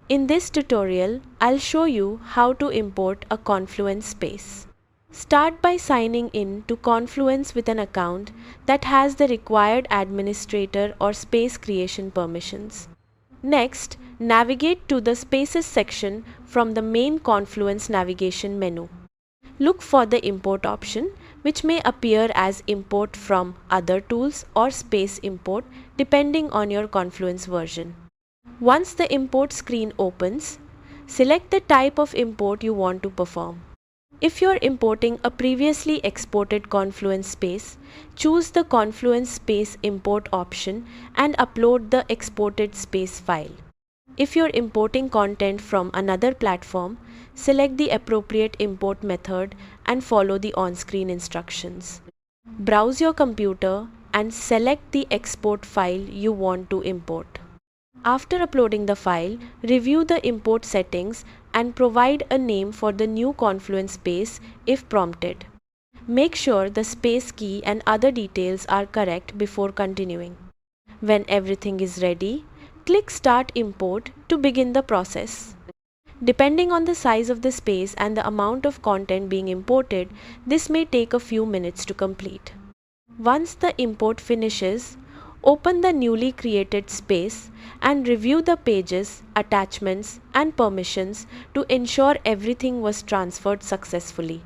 In this tutorial, I'll show you how to import a Confluence space. Start by signing in to Confluence with an account that has the required administrator or space creation permissions. Next, navigate to the Spaces section from the main Confluence navigation menu. Look for the Import option, which may appear as Import from Other Tools or Space Import depending on your Confluence version. Once the import screen opens, select the type of import you want to perform. If you're importing a previously exported Confluence space, choose the Confluence space import option and upload the exported space file. If you're importing content from another platform, select the appropriate import method and follow the on-screen instructions. Browse your computer and select the export file you want to import. After uploading the file, review the import settings and provide a name for the new Confluence space if prompted. Make sure the space key and other details are correct before continuing. When everything is ready, click Start Import to begin the process. Depending on the size of the space and the amount of content being imported, this may take a few minutes to complete. Once the import finishes, open the newly created space and review the pages, attachments, and permissions to ensure everything was transferred successfully.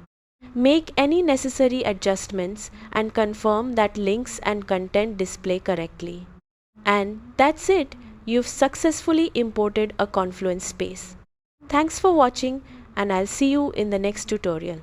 Make any necessary adjustments and confirm that links and content display correctly. And that's it! You've successfully imported a Confluence space. Thanks for watching, and I'll see you in the next tutorial.